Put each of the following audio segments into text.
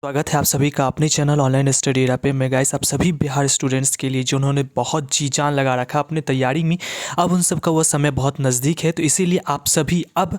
स्वागत है आप सभी का अपने चैनल ऑनलाइन स्टडी एरा पे। मैं गाइस आप सभी बिहार स्टूडेंट्स के लिए जिन्होंने बहुत जी जान लगा रखा अपने तैयारी में, अब उन सब का वो समय बहुत नज़दीक है। तो इसीलिए आप सभी अब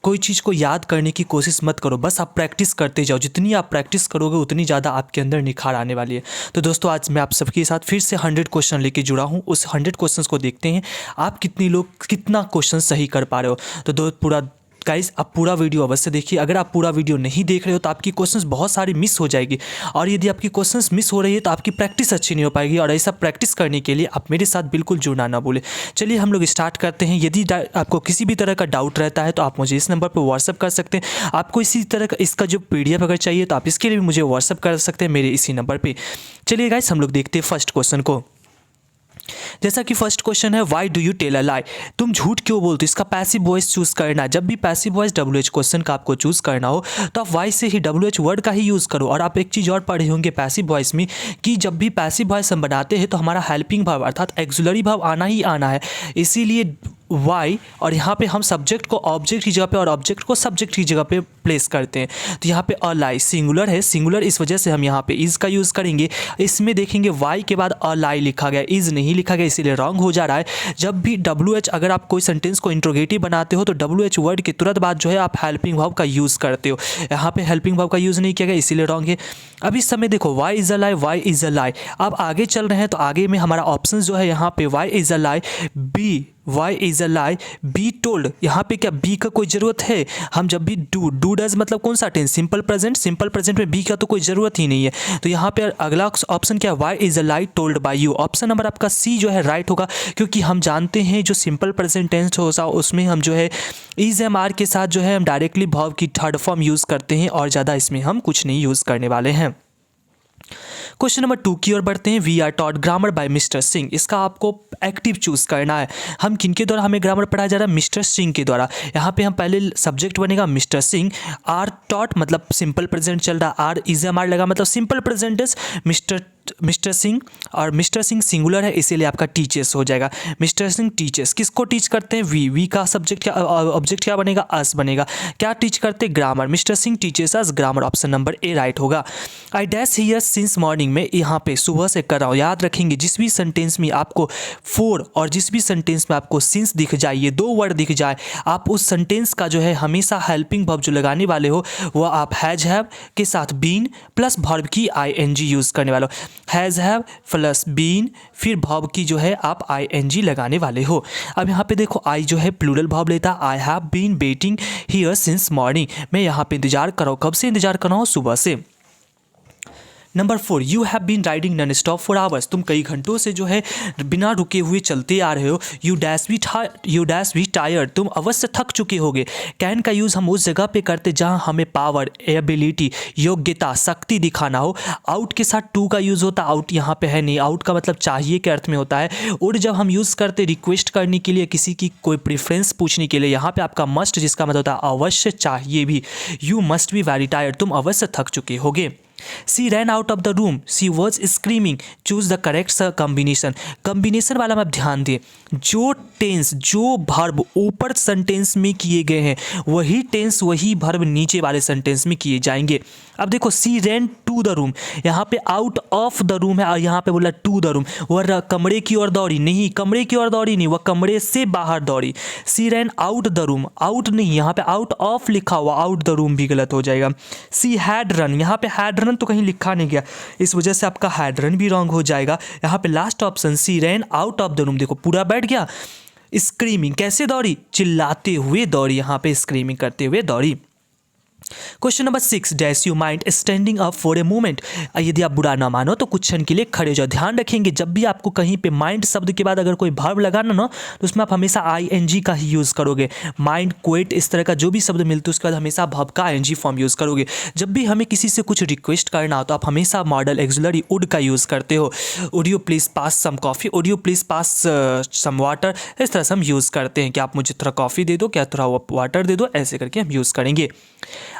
कोई चीज़ को याद करने की कोशिश मत करो, बस आप प्रैक्टिस करते जाओ। जितनी आप प्रैक्टिस करोगे उतनी ज़्यादा आपके अंदर निखार आने वाली है। तो दोस्तों आज मैं आप सबके साथ फिर से 100 क्वेश्चन लेके जुड़ा हूँ। उस 100 क्वेश्चन को देखते हैं आप कितना क्वेश्चन सही कर पा रहे हो। तो पूरा गाइस आप पूरा वीडियो अवश्य देखिए। अगर आप पूरा वीडियो नहीं देख रहे हो तो आपकी क्वेश्चंस बहुत सारी मिस हो जाएगी, और यदि आपकी क्वेश्चंस मिस हो रही है तो आपकी प्रैक्टिस अच्छी नहीं हो पाएगी। और ऐसा प्रैक्टिस करने के लिए आप मेरे साथ बिल्कुल जुड़ना ना भूलें। चलिए हम लोग स्टार्ट करते हैं। यदि आपको किसी भी तरह का डाउट रहता है तो आप मुझे इस नंबर पर व्हाट्सअप कर सकते हैं। आपको इसी तरह का इसका जो PDF अगर चाहिए तो आप इसके लिए भी मुझे व्हाट्सअप कर सकते हैं मेरे इसी नंबर पर। चलिए गाइस हम लोग देखते हैं फर्स्ट क्वेश्चन को। जैसा कि फर्स्ट क्वेश्चन है, why do you tell a lie? तुम झूठ क्यों बोलते हो? इसका पैसिव वॉइस चूज करना है। जब भी पैसिव वॉइस WH क्वेश्चन का आपको चूज करना हो तो आप वाई से ही WH वर्ड का ही यूज़ करो। और आप एक चीज़ और पढ़े होंगे पैसिव वॉइस में कि जब भी पैसिव वॉइस हम बनाते हैं तो हमारा हेल्पिंग वर्ब अर्थात एक्सुलरी वर्ब आना ही आना है। इसीलिए वाई और यहाँ पे हम सब्जेक्ट को ऑब्जेक्ट की जगह पे और ऑब्जेक्ट को सब्जेक्ट की जगह पे प्लेस करते हैं। तो यहाँ पे अ लाई सिंगुलर है, सिंगुलर इस वजह से हम यहाँ पे इज़ का यूज़ करेंगे। इसमें देखेंगे वाई के बाद अ लाई लिखा गया, इज़ नहीं लिखा गया, इसीलिए रॉन्ग हो जा रहा है। जब भी WH अगर आप कोई सेंटेंस को इंट्रोगेटिव बनाते हो तो WH वर्ड के तुरंत बाद जो है आप हेल्पिंग वर्ब का यूज़ करते हो। यहाँ पे हेल्पिंग वर्ब का यूज़ नहीं किया गया, इसीलिए रॉन्ग है। अब इस समय देखो why is a lie, why is a lie. अब आगे चल रहे हैं तो आगे में हमारा ऑप्शन जो है यहाँ पे why is a lie, B why is a lie, be told. यहाँ पे क्या बी का कोई ज़रूरत है? हम जब भी डू डज मतलब कौन सा tense? Simple present. Simple present में बी का तो कोई ज़रूरत ही नहीं है। तो यहाँ पे अगला ऑप्शन क्या है? Why is a lie told by you. Option number आपका सी जो है राइट होगा, क्योंकि हम जानते हैं जो सिंपल प्रेजेंट टेंस होगा उसमें हम जो है इज एम आर के साथ जो है हम डायरेक्टली वर्ब की थर्ड फॉर्म यूज़ करते हैं, और ज़्यादा इसमें हम कुछ नहीं यूज़ करने वाले हैं। क्वेश्चन नंबर 2 की ओर बढ़ते हैं। We are taught grammar by mister Singh. इसका आपको एक्टिव चूज करना है। हम किनके द्वारा हमें ग्रामर पढ़ाया जा रहा है? मिस्टर सिंह के द्वारा। यहाँ पे हम पहले सब्जेक्ट बनेगा मिस्टर सिंह, आर टॉट मतलब सिंपल प्रेजेंट चल रहा, आर इज एम आर लगा मतलब simple present is mister Singh, और मिस्टर सिंह सिंगुलर है इसीलिए आपका टीचर्स हो जाएगा। मिस्टर सिंह टीचर्स किसको टीच करते हैं? वी का सब्जेक्ट क्या ऑब्जेक्ट क्या बनेगा? अस बनेगा। क्या टीच करते? Grammar. Mister Singh teachers us grammar. Option number A right होगा। I dash here since morning में यहाँ पे सुबह से कर रहा हूँ। याद रखेंगे जिस भी सेंटेंस में आपको फोर और जिस भी सेंटेंस में आपको सिंस दिख जाए, ये दो वर्ड दिख जाए, आप उस सेंटेंस का जो है हमेशा हेल्पिंग वर्ब जो लगाने वाले हो वो आप हैज हैव के साथ बीन प्लस वर्ब की ING यूज़ करने वाले हो। हैज़ हैव प्लस बीन फिर वर्ब की जो है आप ING लगाने वाले हो। अब यहाँ पे देखो आई जो है प्लूरल वर्ब लेता है। I have been waiting here since morning. मैं यहाँ पे इंतजार कर रहा हूँ। कब से इंतजार कर रहा हूँ? सुबह से। Number 4, you have been riding non stop for hours. तुम कई घंटों से जो है बिना रुके हुए चलते आ रहे हो। यू डैश भी टायर्ड। तुम अवश्य थक चुके होगे। कैन का यूज़ हम उस जगह पे करते जहाँ हमें पावर, एबिलिटी, योग्यता, शक्ति दिखाना हो। आउट के साथ टू का यूज़ होता। आउट यहाँ पे है नहीं। आउट का मतलब चाहिए के अर्थ में होता है। और जब हम यूज़ करते रिक्वेस्ट करने के लिए, किसी की कोई प्रेफरेंस पूछने के लिए, यहाँ पे आपका मस्ट जिसका मतलब होता है अवश्य चाहिए भी। You must be very tired. तुम अवश्य थक चुके होगे। She ran out of the room. She was screaming. Choose the correct combination. Combination वाला में ध्यान दें। जो टेंस, जो वर्ब ऊपर सेंटेंस में किए गए हैं वही टेंस वही वर्ब नीचे वाले सेंटेंस में किए जाएंगे। अब देखो सी रैन टू द रूम, यहाँ पे आउट ऑफ द रूम है और यहाँ पे बोला टू द रूम। वह कमरे की ओर दौड़ी नहीं, कमरे की ओर दौड़ी नहीं, वह कमरे से बाहर दौड़ी। She ran out the room, out नहीं, यहाँ पे आउट ऑफ लिखा हुआ, आउट द रूम भी गलत हो जाएगा। सी हैड रन, यहाँ पे हैड रन तो कहीं लिखा नहीं गया, इस वजह से आपका हैड रन भी रॉन्ग हो जाएगा। यहाँ पे last option C ran out of the room, देखो पूरा बैठ गया। स्क्रीमिंग, कैसे दौड़ी? चिल्लाते हुए दौड़ी, यहाँ पे स्क्रीमिंग करते हुए दौड़ी। Question number 6, dash you mind standing up for a moment. यदि आप बुरा ना मानो तो कुछ क्षण के लिए खड़े हो जाओ। ध्यान रखेंगे जब भी आपको कहीं पे माइंड शब्द के बाद अगर कोई वर्ब लगाना ना तो उसमें आप हमेशा ING का ही यूज़ करोगे। माइंड, क्वेट, इस तरह का जो भी शब्द मिलते हैं उसके बाद हमेशा वर्ब का ING फॉर्म यूज़ करोगे। जब भी हमें किसी से कुछ रिक्वेस्ट करना हो तो आप हमेशा मॉडल एक्सुलरी वुड का यूज़ करते हो। Would you please pass some coffee, would you please pass some water, इस तरह से हम यूज़ करते हैं कि आप मुझे थोड़ा कॉफ़ी दे दो, क्या थोड़ा वाटर दे दो, ऐसे करके हम यूज़ करेंगे।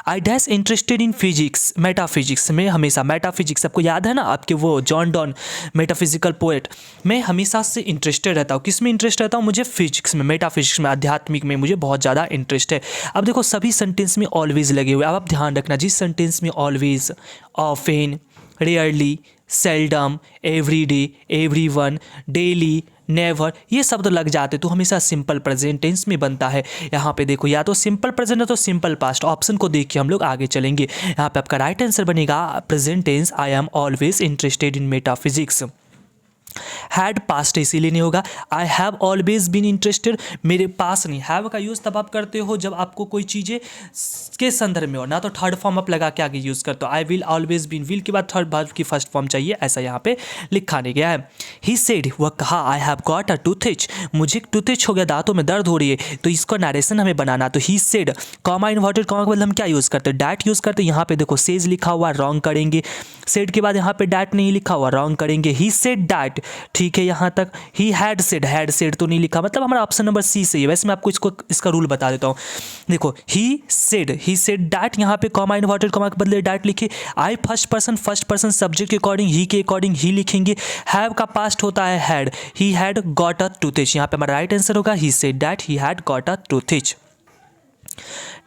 I dash interested in physics, metaphysics में हमेशा, मेटाफिजिक्स आपको याद है ना आपके वो जॉन डॉन मेटाफिजिकल पोएट, मैं हमेशा से इंटरेस्टेड रहता हूँ। किस में इंटरेस्ट रहता हूँ? मुझे फिजिक्स में, मेटाफिजिक्स में, आध्यात्मिक में मुझे बहुत ज़्यादा इंटरेस्ट है। अब देखो सभी सेंटेंस में ऑलवेज लगे हुए, अब आप ध्यान रखना जिस सेंटेंस में always, often, rarely, seldom, everyday, everyone, daily, never ये शब्द लग जाते तो हमेशा सिंपल प्रेजेंट टेंस में बनता है। यहाँ पे देखो या तो सिंपल प्रेजेंट है तो सिंपल पास्ट, ऑप्शन को देख के हम लोग आगे चलेंगे। यहाँ पे आपका राइट आंसर बनेगा present tense, I am always interested in metaphysics. Had past इसीलिए नहीं होगा, I have always been interested, मेरे पास नहीं। हैव का यूज़ तब आप करते हो जब आपको कोई चीज़ें के संदर्भ में हो, ना तो थर्ड फॉर्म आप लगा के आगे यूज़ करते हो। I will always been, will के बाद थर्ड वर्ब की फर्स्ट फॉर्म चाहिए, ऐसा यहाँ पे लिखा नहीं गया है। ही सेड, वह कहा, आई हैव गॉट अ टूथएच, मुझे टूथएच हो गया, दांतों में दर्द हो रही है, तो इसका नरेशन हमें बनाना। तो he said, comma inverted comma के बदले हम क्या यूज़ करते हैं? डैट यूज़ करते हैं। यहाँ पे देखो सेज लिखा हुआ, रॉन्ग करेंगे। सेड के बाद यहाँ पे डैट नहीं लिखा हुआ, रॉन्ग करेंगे। ही सेड डैट, ठीक है यहाँ तक। ही हैड सेड तो नहीं लिखा, मतलब हमारा ऑप्शन नंबर सी सही है। वैसे मैं आपको इसका रूल बता देता हूँ। देखो ही सेड डैट, यहाँ पे कॉमा इन्वर्टेड कॉमा के बदले डैट लिखे। आई फर्स्ट पर्सन सब्जेक्ट के अकॉर्डिंग, ही के अकॉर्डिंग ही लिखेंगे। हैव का पास्ट होता है had, he had got a toothache, यहाँ पे हमारा राइट आंसर होगा he said that he had got a toothache.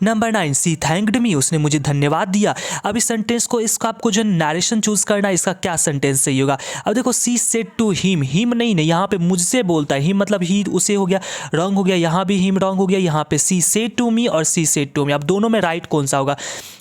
Number 9, she thanked me, उसने मुझे धन्यवाद दिया। अब इस सेंटेंस को, इसका आपको जो नरेशन चूज करना है, इसका क्या सेंटेंस सही होगा? अब देखो she said to him, him नहीं यहाँ पे मुझसे बोलता है, हिम मतलब ही उसे हो गया, रॉन्ग हो गया। यहाँ भी हिम रॉन्ग हो गया, यहाँ पे सी सेड टू मी और सी सेड टू मी। अब दोनों में राइट कौन सा होगा?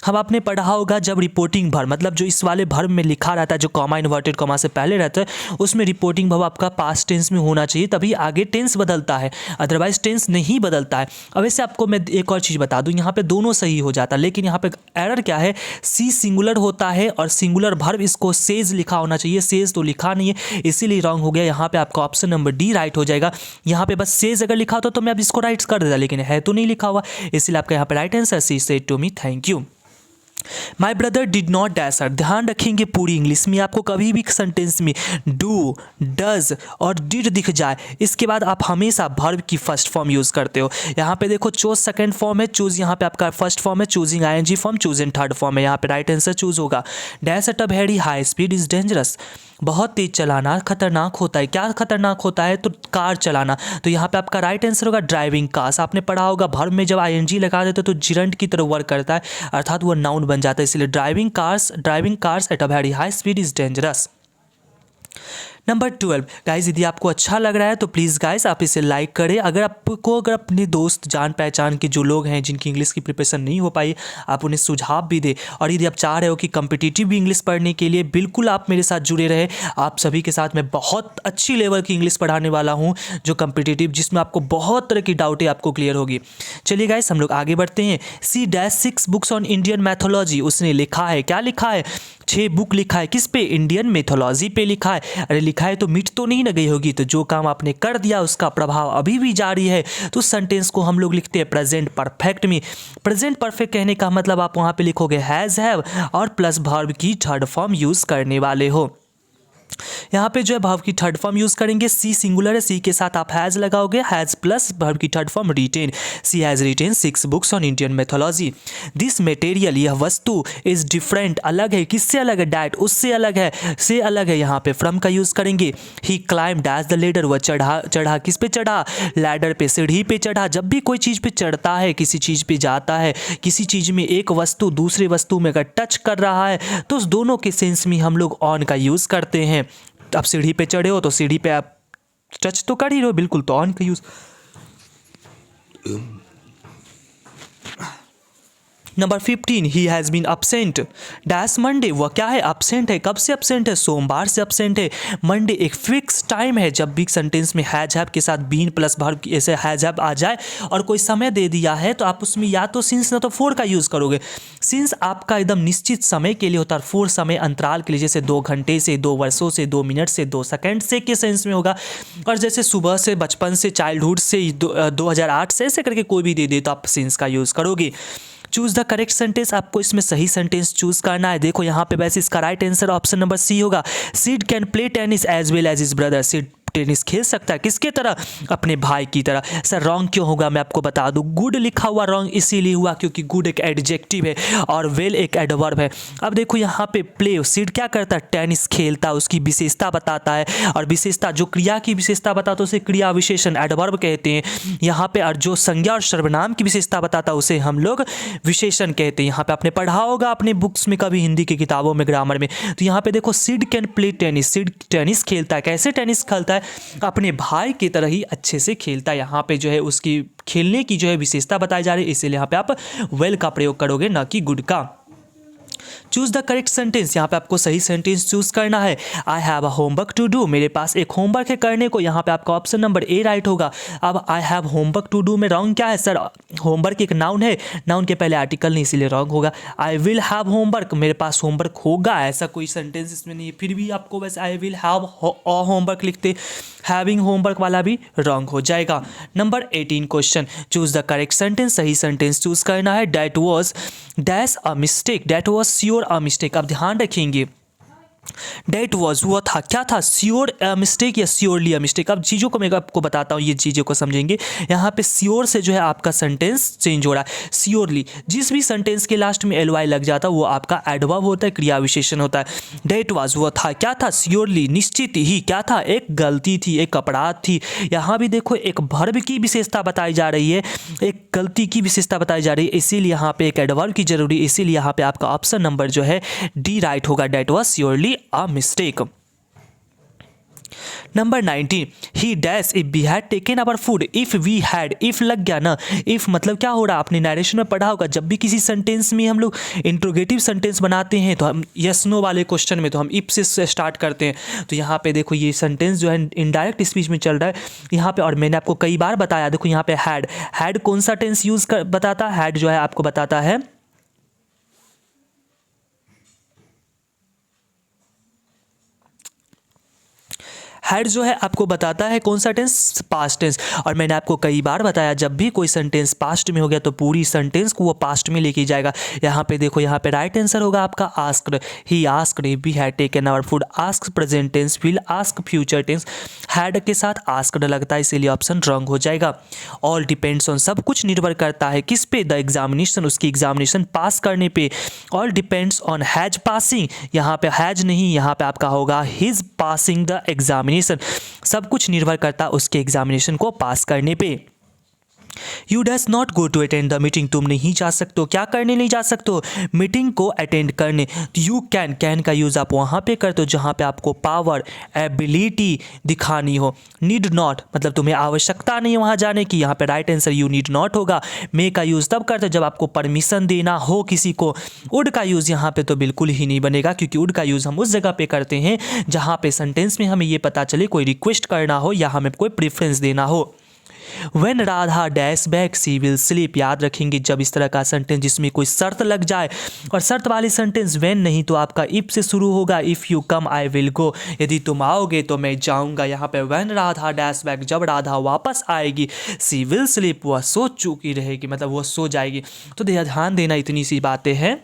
हम आपने पढ़ा होगा जब रिपोर्टिंग वर्ब, मतलब जो इस वाले वर्ब में लिखा रहता है, जो कॉमा इन्वर्टेड कॉमा से पहले रहता है, उसमें रिपोर्टिंग वर्ब आपका पास्ट टेंस में होना चाहिए, तभी आगे टेंस बदलता है, अदरवाइज टेंस नहीं बदलता है। अब वैसे आपको मैं एक और चीज़ बता दूं, यहाँ पे दोनों सही हो जाता, लेकिन यहाँ पे एरर क्या है? सी सिंगुलर होता है और सिंगुलर वर्ब इसको सेज लिखा होना चाहिए, सेज तो लिखा नहीं है, इसीलिए रॉन्ग हो गया। यहाँ पे आपका ऑप्शन नंबर डी राइट हो जाएगा। यहाँ पे बस सेज अगर लिखा होता तो मैं अब इसको राइट कर देता, लेकिन है तो नहीं लिखा हुआ, इसलिए आपका यहाँ पे right answer she said to me thank you. My brother did not dash her, ध्यान रखेंगे पूरी इंग्लिश में आपको कभी भी सेंटेंस में डू, डज और डिड दिख जाए, इसके बाद आप हमेशा वर्ब की फर्स्ट फॉर्म यूज़ करते हो। यहाँ पे देखो चूज सेकंड फॉर्म है, चूज यहाँ पे आपका फर्स्ट फॉर्म है, choosing ING form, chosen third form है, यहाँ पे राइट आंसर चूज होगा। Dash at a very high speed is dangerous, बहुत तेज चलाना खतरनाक होता है। क्या खतरनाक होता है? तो कार चलाना, तो यहाँ पे आपका राइट आंसर होगा ड्राइविंग कार्स। आपने पढ़ा होगा वर्ब में जब आईएनजी लगा देते तो जिरंट की तरह वर्क करता है, अर्थात वो नाउन बन जाता है, इसलिए driving cars at a very high speed is dangerous. Number 12 guys, यदि आपको अच्छा लग रहा है तो प्लीज़ गाइज आप इसे लाइक करें। अगर अपने दोस्त जान पहचान के जो लोग हैं जिनकी इंग्लिश की प्रिपरेशन नहीं हो पाई, आप उन्हें सुझाव भी दें। और यदि आप चाह रहे हो कि कम्पिटिटिव इंग्लिश पढ़ने के लिए, बिल्कुल आप मेरे साथ जुड़े रहे। आप सभी के साथ मैं बहुत अच्छी लेवल की इंग्लिश पढ़ाने वाला हूँ, जो कम्पिटिटिव, जिसमें आपको बहुत तरह की डाउटें आपको क्लियर होगी। चलिए गाइज हम लोग आगे बढ़ते हैं। She dash 6 books on Indian mythology, उसने लिखा है, क्या लिखा है? 6 बुक लिखा है, किस पे? इंडियन मैथोलॉजी पे लिखा है। अरे लिखा है तो मिट तो नहीं न गई होगी, तो जो काम आपने कर दिया उसका प्रभाव अभी भी जारी है। तो सेंटेंस को हम लोग लिखते हैं प्रेजेंट परफेक्ट में। प्रेजेंट परफेक्ट कहने का मतलब आप वहाँ पे लिखोगे हैज़, हैव और प्लस वर्ब की थर्ड फॉर्म यूज़ करने वाले हो। यहाँ पे जो है वर्ब की थर्ड फॉर्म यूज़ करेंगे, सी सिंगुलर है, सी के साथ आप हैज़ लगाओगे, हैज़ प्लस वर्ब की third form written, she has written 6 books on Indian mythology. This material, यह वस्तु, इज़ डिफरेंट, अलग है, किससे अलग है? डैट, उससे अलग है, से अलग है, यहाँ पे फ्रॉम का यूज़ करेंगे। ही क्लाइम डैश द लेडर, वह चढ़ा किस पे चढ़ा? लैडर पे, सीढ़ी पे चढ़ा। जब भी कोई चीज़ पे चढ़ता है, किसी चीज़ पे जाता है, किसी चीज़ में एक वस्तु दूसरे वस्तु में अगर टच कर रहा है तो उस दोनों के सेंस में हम लोग ऑन का यूज़ करते हैं। आप सीढ़ी पे चढ़े हो तो सीढ़ी पे आप टच तो कर ही रहे हो, बिल्कुल, तो ऑन का use. Number 15, he has been absent dash Monday, वह क्या है? अपसेंट है। कब से अपसेंट है? सोमवार से अपसेंट है। मंडे एक फिक्स टाइम है। जब भी सेंटेंस में हैज हैव के साथ बीन प्लस वर्ब ऐसे हैज हैव आ जाए और कोई समय दे दिया है तो आप उसमें या तो सिंस ना तो फोर का यूज़ करोगे। सिंस आपका एकदम निश्चित समय के लिए होता है, फोर समय अंतराल के लिए, जैसे 2 घंटे से, 2 वर्षों से, 2 मिनट से, 2 सेकेंड से के सेंस में होगा। और जैसे सुबह से, बचपन से, चाइल्डहुड से, 2008 से, ऐसे करके कोई भी दे दे तो आप सिंस का यूज़ करोगे। चूज द करेक्ट सेंटेंस, आपको इसमें सही सेंटेंस चूज करना है। देखो यहाँ पे वैसे इसका right answer option number C होगा। Sid can play tennis as well as his brother. Sid tennis खेल सकता है, किसके तरह? अपने भाई की तरह। सर रॉन्ग क्यों होगा, मैं आपको बता दूं। गुड लिखा हुआ रॉन्ग इसीलिए हुआ क्योंकि गुड एक एडजेक्टिव है और वेल एक एडवर्ब है। अब देखो यहाँ पे प्ले, सिड क्या करता है? टेनिस खेलता है, उसकी विशेषता बताता है। और विशेषता, जो क्रिया की विशेषता बताता है उसे क्रिया विशेषण एडवर्ब कहते हैं यहाँ पे। और जो संज्ञा और सर्वनाम की विशेषता बताता है उसे हम लोग विशेषण कहते हैं। यहाँ पे आपने पढ़ा होगा अपने बुक्स में कभी, हिंदी की किताबों में, ग्रामर में। तो यहाँ पे देखो Sid can play tennis, Sid tennis खेलता है। कैसे टेनिस खेलता है? अपने भाई की तरह ही अच्छे से खेलता है। यहाँ पे जो है उसकी खेलने की जो है विशेषता बताई जा रही है, इसलिए यहाँ पे आप वेल का प्रयोग करोगे, ना कि गुड का। चूज द करेक्ट सेंटेंस, यहाँ पे आपको सही सेंटेंस चूज करना है। I have a homework to do, मेरे पास एक होमवर्क है करने को। यहाँ पे आपका ऑप्शन नंबर ए राइट होगा। अब I have homework to do में रॉन्ग क्या है? सर होमवर्क एक नाउन है, नाउन के पहले आर्टिकल नहीं, इसीलिए रॉन्ग होगा। आई विल हैव होमवर्क, मेरे पास होमवर्क होगा, ऐसा कोई सेंटेंस इसमें नहीं है। फिर भी आपको वैसे आई विल हैव होमवर्क लिखते, हैविंग होमवर्क वाला भी रॉन्ग हो जाएगा। Number 18 question, choose the correct sentence, सही सेंटेंस चूज करना है। That was dash a mistake, that was sure a mistake. अब ध्यान रखेंगे, डेट वॉज वो था, क्या था? श्योर मिस्टेक या श्योरली अ मिस्टेक। अब चीज़ों को मैं आपको बताता हूँ, ये चीज़ों को समझेंगे। यहाँ पे श्योर से जो है आपका सेंटेंस चेंज हो रहा है। श्योरली, जिस भी सेंटेंस के लास्ट में एल वाई लग जाता है वो आपका एडवर्ब होता है, क्रिया विशेषण होता है। डेट वॉज वो था, क्या था? श्योरली, निश्चित ही, क्या था? एक गलती थी, एक अपराध थी। यहाँ भी देखो एक वर्ब की विशेषता बताई जा रही है, एक गलती की विशेषता बताई जा रही है, इसीलिए यहाँ पे एक एडवर्ब की जरूरी, इसीलिए यहाँ पे आपका ऑप्शन नंबर जो है डी राइट होगा। That was surely a mistake. Number 19, he dash if we had taken our food. If we had, if लग गया ना, इफ मतलब क्या हो रहा है? आपने नरेशन में पढ़ा होगा, जब भी किसी सेंटेंस में हम लोग इंट्रोगेटिव सेंटेंस बनाते हैं तो हम यस नो वाले क्वेश्चन में तो हम इफ से स्टार्ट करते हैं। तो यहाँ पे देखो ये सेंटेंस जो है इनडायरेक्ट स्पीच में चल रहा है यहाँ पे, और मैंने आपको कई बार बताया। देखो यहाँ पे हैड कौन सा टेंस यूज कर बताता है? हैड जो है आपको बताता है हैड जो है आपको बताता है कौन सा टेंस? Past tense. और मैंने आपको कई बार बताया जब भी कोई सेंटेंस पास्ट में हो गया तो पूरी सेंटेंस को वो पास्ट में लेके जाएगा। यहाँ पे देखो, यहाँ पे राइट आंसर होगा आपका asked. He asked if we had taken our food. Ask present tense, will ask future tense, had के साथ आस्क्ड लगता है, इसीलिए ऑप्शन रॉन्ग हो जाएगा। ऑल डिपेंड्स ऑन, सब कुछ निर्भर करता है किस पे? द एग्जामिनेशन, उसकी एग्जामिनेशन पास करने पे। All depends on has passing, यहाँ पे हैज नहीं, यहाँ पे आपका होगा हिज पासिंग द एग्जामिनेशन। सब कुछ निर्भर करता उसके एग्जामिनेशन को पास करने पे। You dash not go to attend the meeting, तुम नहीं जा सकते हो, क्या करने नहीं जा सकते हो? मीटिंग को अटेंड करने। यू कैन का यूज़ आप वहाँ पे करते हो जहाँ पे आपको पावर, एबिलिटी दिखानी हो। नीड नॉट मतलब तुम्हें आवश्यकता नहीं है वहाँ जाने की, यहाँ पे right answer you need not होगा। मे का यूज़ तब करते हो जब आपको परमिशन देना हो किसी को। वुड का यूज़ यहाँ पे तो बिल्कुल ही नहीं बनेगा, क्योंकि वुड का यूज़ हम उस जगह पे करते हैं जहाँ पे सेंटेंस में हमें ये पता चले कोई रिक्वेस्ट करना हो या हमें कोई प्रेफरेंस देना हो। When Radha dash back she will sleep, याद रखेंगे जब इस तरह का सेंटेंस जिसमें कोई शर्त लग जाए, और शर्त वाली सेंटेंस when नहीं तो आपका if से शुरू होगा। If you come I will go, यदि तुम आओगे तो मैं जाऊंगा। यहाँ पे when राधा डैश बैक, जब राधा वापस आएगी, सी विल स्लीप वह सो चुकी रहेगी, मतलब वह सो जाएगी। तो ध्यान देना, इतनी सी बातें हैं।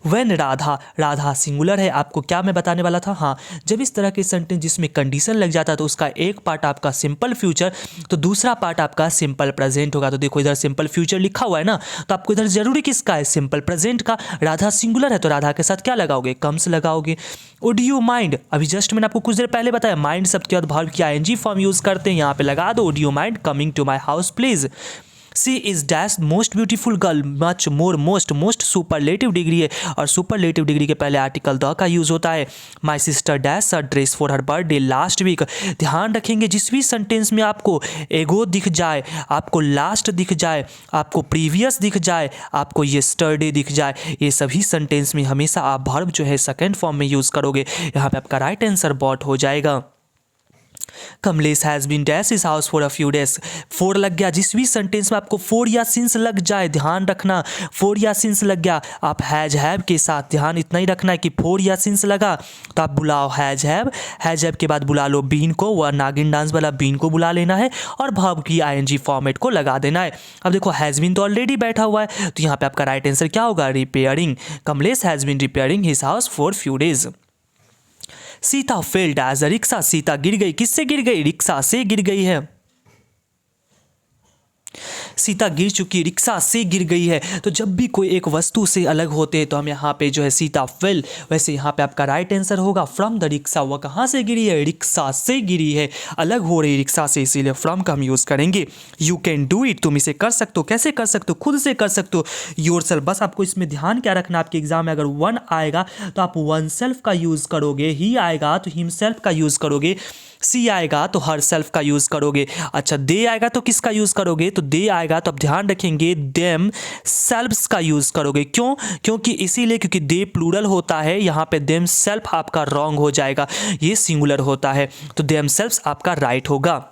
वेन राधा, राधा सिंगुलर है, आपको क्या मैं बताने वाला था? हाँ, जब इस तरह के सेंटेंस जिसमें कंडीशन लग जाता है तो उसका एक पार्ट आपका सिंपल फ्यूचर तो दूसरा पार्ट आपका सिंपल प्रेजेंट होगा। तो देखो इधर सिंपल फ्यूचर लिखा हुआ है ना, तो आपको इधर जरूरी किसका है? सिंपल प्रेजेंट का। राधा सिंगुलर है तो राधा के साथ क्या लगाओगे? कम्स लगाओगे। वुड यू माइंड, अभी जस्ट मैंने आपको कुछ देर पहले बताया माइंड शब्द के बाद वर्ब की आईएनजी फॉर्म यूज करते हैं, यहाँ पे लगा दो would you mind coming to my house please. She is dash most beautiful girl, much more, most superlative degree है और सुपरलेटिव डिग्री के पहले आर्टिकल द का यूज होता है। My sister dash a dress for her birthday last week. ध्यान रखेंगे जिस भी सेंटेंस में आपको एगो दिख जाए, आपको लास्ट दिख जाए, आपको प्रीवियस दिख जाए, आपको येस्टरडे दिख जाए, ये सभी सेंटेंस में हमेशा आप वर्ब जो है सेकेंड फॉर्म में यूज करोगे। यहाँ पे आपका राइट आंसर बॉट हो जाएगा। कमलेश हैज़ बीन डैश इस house for a few days. 4 लग गया, जिस भी सेंटेंस में आपको 4 या सिंस लग जाए ध्यान रखना, 4 या सिंस लग गया आप हैज हैव के साथ ध्यान इतना ही रखना है कि 4 या सिंस लगा तो आप बुलाओ हैज हैव के बाद बुला लो बीन को, वह नागिन डांस वाला बीन को बुला लेना है और वर्ब की आईएनजी फॉर्मेट को लगा देना है। अब देखो हैज़ बीन तो ऑलरेडी बैठा हुआ है तो यहाँ पे आपका राइट आंसर क्या होगा, repairing. Kamlesh has been repairing his house for few days. Sita failed as a rickshaw, Sita गिर गई, किससे गिर गई, रिक्शा से गिर गई है। सीता गिर चुकी, रिक्शा से गिर गई है। तो जब भी कोई एक वस्तु से अलग होते हैं तो हम यहाँ पे जो है सीता फेल, वैसे यहाँ पे आपका राइट आंसर होगा फ्रॉम द रिक्शा। वह कहाँ से गिरी है, रिक्शा से गिरी है, अलग हो रही रिक्शा से, इसीलिए फ्रॉम का हम यूज़ करेंगे। यू कैन डू इट, तुम इसे कर सकते हो, कैसे कर सकते हो, खुद से कर सकते हो। योरसेल्फ, बस आपको इसमें ध्यान क्या रखना, आपके एग्जाम में अगर वन आएगा तो आप वन सेल्फ का यूज़ करोगे, ही आएगा तो हिमसेल्फ का यूज़ करोगे, सी आएगा तो हर सेल्फ का यूज़ करोगे। अच्छा दे आएगा तो किसका यूज़ करोगे, तो दे आएगा तो आप ध्यान रखेंगे देम सेल्फ्स का यूज़ करोगे। क्यों, क्योंकि इसीलिए क्योंकि दे प्लूरल होता है, यहाँ पे देम सेल्फ आपका रॉन्ग हो जाएगा, ये सिंगुलर होता है, तो देम सेल्फ्स आपका राइट होगा।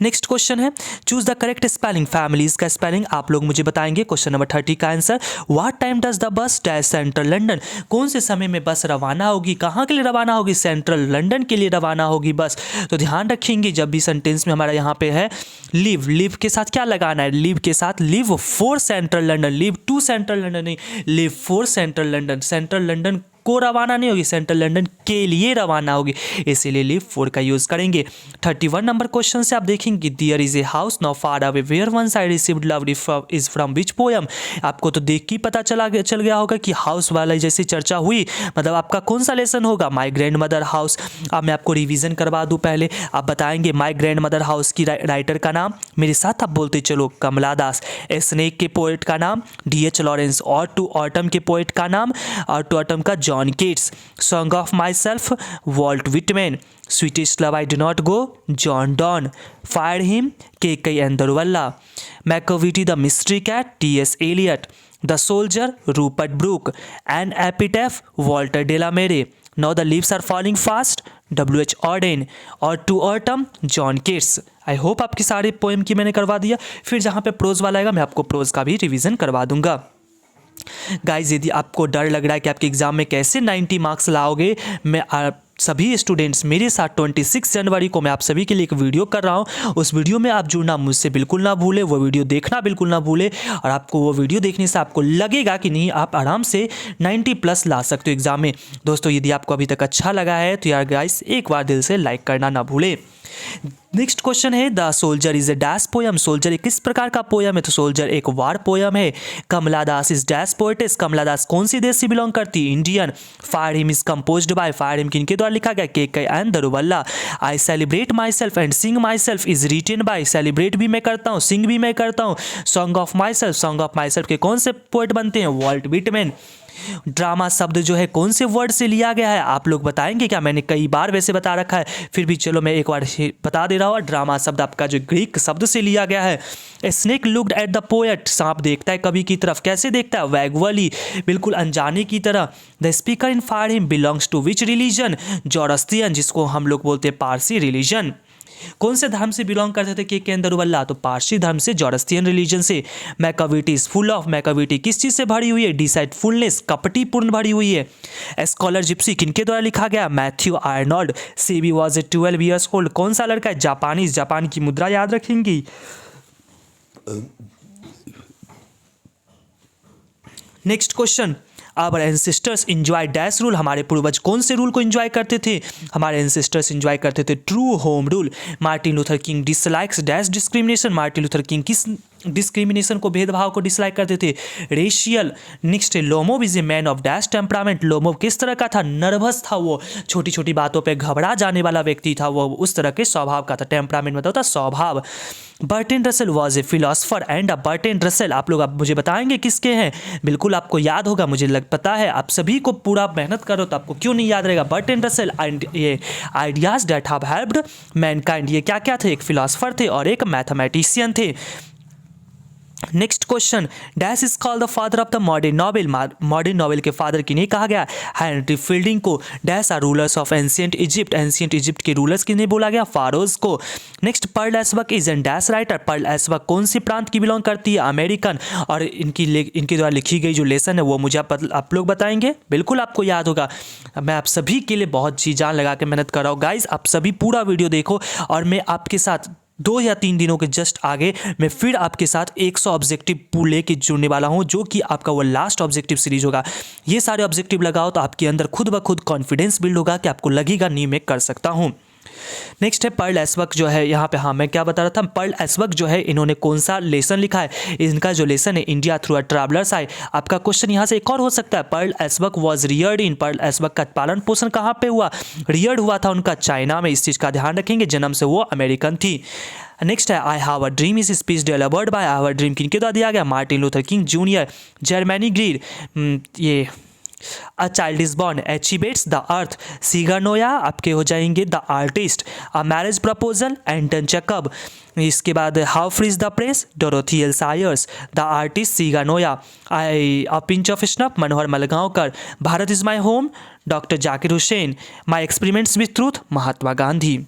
नेक्स्ट क्वेश्चन है choose the correct spelling, families का स्पेलिंग आप लोग मुझे बताएंगे। क्वेश्चन नंबर 30 का answer, what time does the bus dash central London, कौन से समय में बस रवाना होगी, कहाँ के लिए रवाना होगी, सेंट्रल लंदन के लिए रवाना होगी बस। तो ध्यान रखेंगे जब भी सेंटेंस में हमारा यहाँ पे है लिव, लिव के साथ क्या लगाना है, लिव के साथ live for central London, live to central London नहीं, live for central London, central London को रवाना नहीं होगी, सेंट्रल लंदन के लिए रवाना होगी, इसीलिए लिव फॉर का यूज़ करेंगे। 31 नंबर क्वेश्चन से आप देखेंगे there is a house now far away where one side received love is from which poem. आपको तो देख के पता चल गया होगा कि हाउस वाला जैसी चर्चा हुई, मतलब आपका कौन सा लेसन होगा, माई ग्रैंड मदर हाउस। अब मैं आपको रिविजन करवा दूँ, पहले आप बताएंगे माई ग्रैंड मदर हाउस की राइटर का नाम, मेरे साथ आप बोलते चलो, कमला दास। स्नेक के पोएट का नाम D.H. लॉरेंस, और टू ऑटम के पोएट का नाम, और टू ऑटम का John Keats. Song of myself Walt Whitman. Sweetest love I do not go John Donne. Fire hymn K.K. एंदरवल्ला। Macavity the mystery cat T.S. Eliot. The soldier Rupert Brooke. An epitaph Walter de la Mare. Now the leaves are falling fast W.H. Auden. और to autumn John Keats. I hope आपकी सारे poem की मैंने करवा दिया, फिर जहाँ पे प्रोज वाला आएगा मैं आपको प्रोज का भी रिवीजन करवा दूंगा। गाइज यदि आपको डर लग रहा है कि आपके एग्जाम में कैसे 90 मार्क्स लाओगे, मैं आप सभी स्टूडेंट्स मेरे साथ 26 जनवरी को मैं आप सभी के लिए एक वीडियो कर रहा हूं, उस वीडियो में आप जुड़ना मुझसे बिल्कुल ना भूले, वो वीडियो देखना बिल्कुल ना भूले, और आपको वो वीडियो देखने से आपको लगेगा कि नहीं आप आराम से 90 प्लस ला सकते हो एग्जाम में। दोस्तों यदि आपको अभी तक अच्छा लगा है तो यार गाइस एक बार दिल से लाइक करना ना भूले। नेक्स्ट क्वेश्चन है the soldier is a dash poem, soldier एक किस प्रकार का पोयम है, तो सोल्जर एक वार पोयम है। Kamala Das is dash poetess, Kamala Das कौन सी देश से बिलोंग करती है, Indian. Fire hymn is composed by, fire hymn किनके द्वारा लिखा गया, K.K. एंदरवल्ला। I celebrate myself and sing myself is written by, celebrate भी मैं करता हूँ, सिंग भी मैं करता हूँ। Song of myself, song of myself के कौन से पोएट बनते हैं, वॉल्ट विटमैन। ड्रामा शब्द जो है कौन से वर्ड से लिया गया है, आप लोग बताएंगे क्या, मैंने कई बार वैसे बता रखा है, फिर भी चलो मैं एक बार बता दे रहा हूँ। ड्रामा शब्द आपका जो ग्रीक शब्द से लिया गया है। Snake looked at the poet, सांप देखता है कवि की तरफ, कैसे देखता है, वैगवली, बिल्कुल अनजाने की तरह। The speaker in fire hymn belongs to which religion, Zoroastrian, जिसको हम लोग बोलते हैं पारसी रिलीजन। कौन से धर्म से बिलोंग करते थे K.K. एंदरवल्ला, तो पारसी धर्म से, जोरस्ट्रियन रिलीजन से। Macavity is full of, Macavity किस चीज़ से भरी हुई है, डिसाइटफुलनेस, कपटीपूर्ण भरी हुई है। स्कॉलर जिप्सी किनके द्वारा लिखा गया, Matthew Arnold. SEBI was a 12 years old, कौन सा लड़का है, जापानीज, जापान की मुद्रा याद रखेंगी। Next question, our ancestors enjoy dash rule, हमारे पूर्वज कौन से रूल को इंजॉय करते थे, हमारे एंसेस्टर्स इंजॉय करते थे true home rule. Martin Luther king dislikes dash discrimination, Martin Luther king किस डिस्क्रिमिनेशन को, भेदभाव को डिसलाइक करते थे, racial. Next Lomov is a man of dash temperament, Lomov किस तरह का था, नर्वस था, वो छोटी छोटी बातों पे घबरा जाने वाला व्यक्ति था, वो उस तरह के स्वभाव का था। टेम्परामेंट मतलब था स्वभाव। Bertrand Russell was a philosopher and a, Bertrand Russell आप लोग आप मुझे बताएंगे किसके हैं, बिल्कुल आपको याद होगा, मुझे पता है आप सभी को पूरा मेहनत करो तो आपको क्यों नहीं याद रहेगा। बर्ट्रैंड रसेल एंड ये ideas that have helped Mankind, ये क्या क्या थे, एक फिलोसफर थे और एक मैथमेटिशियन थे। Next question, dash is called the father of the modern novel, modern novel के फादर किन्हें कहा गया? हेनरी फील्डिंग को। Dash are rulers of ancient Egypt के रूलर्स किन्हें बोला गया? फारोज को। Next, Pearl S Buck is an dash writer, Pearl S Buck कौन सी प्रांत की बिलोंग करती है? अमेरिकन। और इनके द्वारा लिखी गई जो लेसन है वो मुझे आप लोग बताएंगे, बिल्कुल आपको याद होगा। मैं आप सभी के लिए बहुत जी जान लगा के मेहनत कर रहा हूँ गाइज, आप सभी पूरा वीडियो देखो और मैं आपके साथ 2 या 3 दिनों के जस्ट आगे मैं फिर आपके साथ 100 ऑब्जेक्टिव लेके जुड़ने वाला हूं, जो कि आपका वो लास्ट ऑब्जेक्टिव सीरीज होगा। ये सारे ऑब्जेक्टिव लगाओ तो आपके अंदर खुद ब खुद कॉन्फिडेंस बिल्ड होगा कि आपको लगेगा नहीं मैं कर सकता हूं। नेक्स्ट है पर्ल एसबक जो है, यहाँ पे हाँ मैं क्या बता रहा था, पर्ल एसबक जो है इन्होंने कौन सा लेसन लिखा है? इनका जो लेसन है इंडिया थ्रू अ ट्रैवलर्स आए। आपका क्वेश्चन यहाँ से एक और हो सकता है, Pearl S Buck was reared in, Pearl S Buck का पालन पोषण कहाँ पे हुआ? रियर्ड हुआ था उनका चाइना में, इस चीज़ का ध्यान रखेंगे, जन्म से वो अमेरिकन थी। नेक्स्ट है I have a dream is speech delivered by, I have a dream किनके द्वारा दिया गया? Martin Luther King Junior. Germany greed, ये a child is born, inhabits the earth. सिगानोया आपके हो जाएंगे the artist. A marriage proposal, Anton Chekhov. इसके बाद how free is the press, Dorothy L Sayers. The artist सिगानोया। I a pinch of snuff, Manohar Malgaonkar. Bharat is my home, doctor Zakir Hussain. My experiments with truth, Mahatma Gandhi.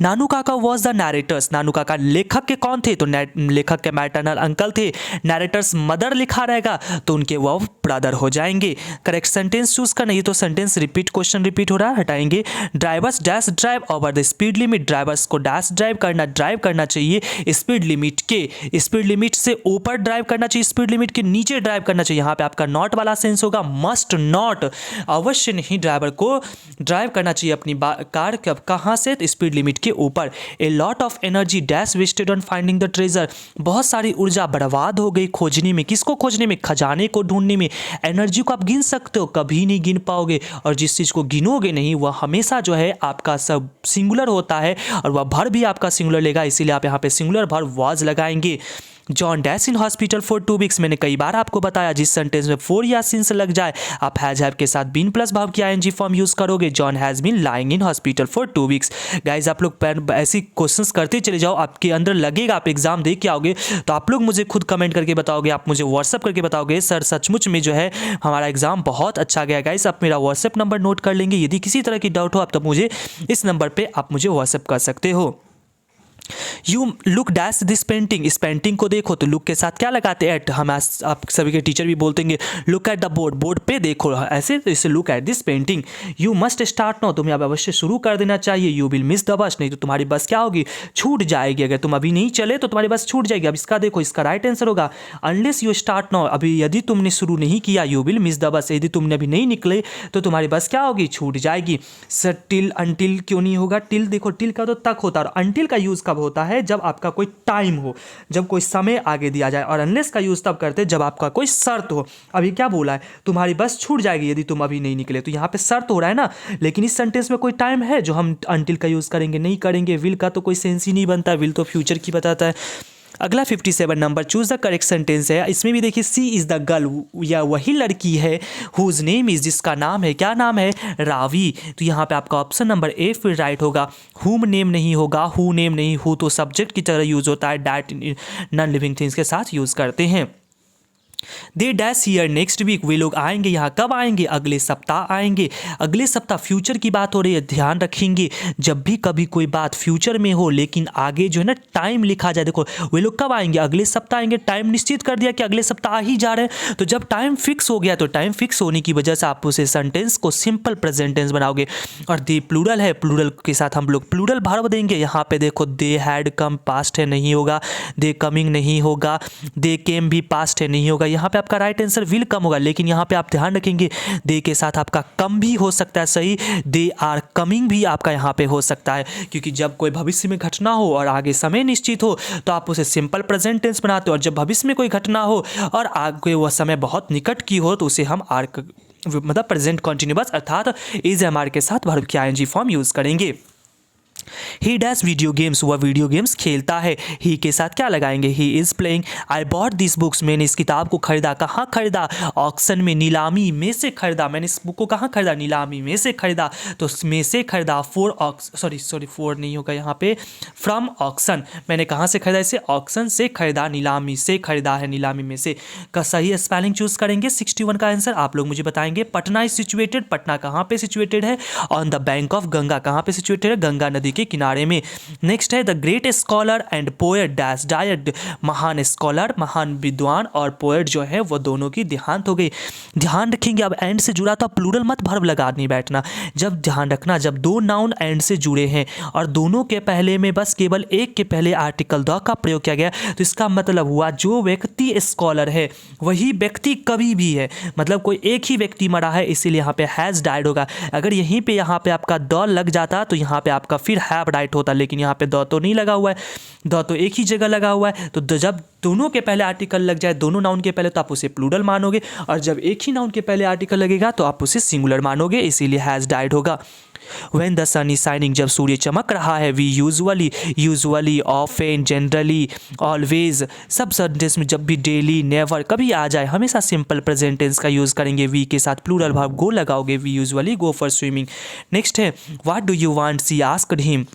नानू काका was the नैरेटर्स, नानू काका लेखक के कौन थे? तो लेखक के मैटरनल अंकल थे। नैरेटर्स मदर लिखा रहेगा तो उनके वो ब्रदर हो जाएंगे। करेक्ट सेंटेंस चूज करना, ये तो सेंटेंस रिपीट, क्वेश्चन रिपीट हो रहा है, हटाएंगे। Drivers dash drive over the speed limit, drivers को डैश ड्राइव करना चाहिए स्पीड लिमिट के, स्पीड लिमिट से ऊपर ड्राइव करना चाहिए, स्पीड लिमिट के नीचे ड्राइव करना चाहिए। यहाँ पे आपका नॉट वाला सेंस होगा, मस्ट नॉट, अवश्य नहीं ड्राइवर को ड्राइव करना चाहिए अपनी कार कहाँ से? स्पीड लिमिट के ऊपर। A lot of energy dash wasted on finding the treasure, बहुत सारी ऊर्जा बर्बाद हो गई खोजने में, किसको खोजने में? खजाने को ढूंढने में। एनर्जी को आप गिन सकते हो, कभी नहीं गिन पाओगे, और जिस चीज़ को गिनोगे नहीं वह हमेशा जो है आपका सब सिंगुलर होता है और वह भर भी आपका सिंगुलर लेगा, इसीलिए आप यहाँ पे सिंगुलर भर वाज लगाएंगे। John dash in hospital for 2 weeks, मैंने कई बार आपको बताया जिस सेंटेंस में 4 या सिंस लग जाए आप हैज हैव के साथ बीन प्लस भाव की आईएनजी फॉर्म यूज करोगे। John has been lying in hospital for 2 weeks. Guys आप लोग ऐसी क्वेश्चंस करते चले जाओ, आपके अंदर लगेगा आप एग्जाम दे के आओगे तो आप लोग मुझे खुद कमेंट करके बताओगे, आप मुझे व्हाट्सअप करके बताओगे सर सचमुच में जो है हमारा एग्जाम बहुत अच्छा गया। गाइज आप मेरा व्हाट्सअप नंबर नोट कर लेंगे, यदि किसी तरह की डाउट हो आप तो मुझे इस नंबर पर आप मुझे व्हाट्सअप कर सकते हो। You look dash this painting, इस पेंटिंग को देखो, तो लुक के साथ क्या लगाते हैं? एट, हम आप सभी के टीचर भी बोलते हैं look at the board, board पे देखो, ऐसे तो इसे look at this painting. You must start now, तुम्हें अब अवश्य शुरू कर देना चाहिए। You will miss the bus, नहीं तो तुम्हारी बस क्या होगी? छूट जाएगी। अगर तुम अभी नहीं चले तो तुम्हारी बस छूट जाएगी। अब इसका देखो, इसका राइट आंसर होगा अनलेस यू स्टार्ट नो, अभी यदि तुमने शुरू नहीं किया you will miss the bus, यदि तुमने अभी नहीं निकले तो तुम्हारी बस क्या होगी? छूट जाएगी। सर टिल अनटिल क्यों नहीं होगा? टिल देखो, टिल का तो तक होता है, और अनटिल का यूज़ कब होता है? जब आपका कोई टाइम हो, जब कोई समय आगे दिया जाए, और अनलेस का यूज तब करते जब आपका कोई शर्त हो। अभी क्या बोला है? तुम्हारी बस छूट जाएगी यदि तुम अभी नहीं निकले, तो यहाँ पे शर्त हो रहा है ना, लेकिन इस सेंटेंस में कोई टाइम है जो हम अनटिल का यूज करेंगे? नहीं करेंगे। विल का तो कोई सेंस ही नहीं बनता, विल तो फ्यूचर की बताता है। अगला 57 number, choose the correct sentence है। इसमें भी देखिए सी इज़ द गर्ल, या वही लड़की है हुज नेम इज़, जिसका नाम है, क्या नाम है? रावी। तो यहाँ पे आपका ऑप्शन नंबर ए फिर राइट होगा। हुम नेम नहीं होगा, हु नेम नहीं, हु तो सब्जेक्ट की तरह यूज होता है, डैट नॉन लिविंग थिंग्स के साथ यूज करते हैं। They dash here next week, वे लोग आएंगे यहाँ, कब आएंगे? अगले सप्ताह आएंगे। अगले सप्ताह फ्यूचर की बात हो रही है, ध्यान रखेंगे जब भी कभी कोई बात फ्यूचर में हो लेकिन आगे जो है ना टाइम लिखा जाए, देखो वे लोग कब आएंगे? अगले सप्ताह आएंगे, टाइम निश्चित कर दिया कि अगले सप्ताह ही जा रहे हैं, तो जब टाइम फिक्स हो गया तो टाइम फिक्स होने की वजह से आप उसे सेंटेंस को सिंपल प्रेजेंट टेंस बनाओगे। और दे प्लूरल है, प्लूरल के साथ हम लोग प्लूरल वर्ब देंगे। यहाँ पे देखो दे हैड कम पास्ट है, नहीं होगा। दे कमिंग नहीं होगा। दे केम भी पास्ट है, नहीं होगा। यहाँ पे आपका राइट आंसर विल कम होगा, लेकिन यहाँ पे आप ध्यान रखेंगे दे के साथ आपका कम भी हो सकता है, सही। दे आर कमिंग भी आपका यहाँ पे हो सकता है, क्योंकि जब कोई भविष्य में घटना हो और आगे समय निश्चित हो तो आप उसे सिंपल प्रेजेंट टेंस बनाते हो, और जब भविष्य में कोई घटना हो और आगे वह समय बहुत निकट की हो तो उसे हम आर मतलब प्रेजेंट कॉन्टिन्यूअस अर्थात इज एम आर के साथ वर्ब की आईएनजी फॉर्म यूज करेंगे। ही डैश वीडियो गेम्स, वह वीडियो गेम्स खेलता है। ही के साथ क्या लगाएंगे, he is playing. I bought this books, मैंने इस किताब को खरीदा। कहाँ खरीदा, ऑक्शन में, नीलामी में से खरीदा। मैंने इस बुक को कहाँ खरीदा, नीलामी में से खरीदा। तो में से खरीदा, फोर नहीं होगा यहाँ पे, फ्रॉम ऑक्शन। मैंने कहाँ से खरीदा इसे, ऑक्शन से खरीदा, नीलामी से खरीदा है, नीलामी में से। का सही स्पेलिंग चूज करेंगे। 61 का आंसर आप लोग मुझे बताएंगे। पटना इज सिचुएटेड, पटना कहाँ पे सिचुएटेड है, on the bank of Ganga, कहाँ पे सिचुएटेड है, गंगा नदी के किनारे में। नेक्स्ट है the great scholar and poet dash died, महान स्कॉलर, महान विद्वान और पोएट जो है वो दोनों की देहांत हो गई। ध्यान रखेंगे, अब एंड से जुड़ा था, प्लूरल मत वर्ब लगा नहीं बैठना। जब ध्यान रखना, जब दो नाउन एंड से जुड़े हैं और दोनों के पहले में बस केवल एक के पहले आर्टिकल द का प्रयोग किया गया, तो इसका मतलब हुआ जो व्यक्ति स्कॉलर है वही व्यक्ति कवि भी है। मतलब कोई एक ही व्यक्ति मरा है, इसीलिए यहाँ पे हैज़ डाइड होगा। अगर यहीं पे यहाँ पे आपका द लग जाता तो यहाँ पे आपका फिर हैव राइट होता, लेकिन यहाँ पे द तो नहीं लगा हुआ है, द तो एक ही जगह लगा हुआ है। तो जब दोनों के पहले आर्टिकल लग जाए, दोनों नाउन के पहले, तो आप उसे प्लूरल मानोगे, और जब एक ही नाउन के पहले आर्टिकल लगेगा तो आप उसे सिंगुलर मानोगे, इसीलिए हैज़ डाइड होगा। When the sun is shining, जब सूर्य चमक रहा है, we usually, often, generally, always, सब सेंटेंस में जब भी डेली, नेवर कभी आ जाए, हमेशा सिंपल प्रेजेंट टेंस का यूज़ करेंगे। वी के साथ प्लूरल वर्ब गो लगाओगे, we usually go for swimming. Next है what do you want, she asked him.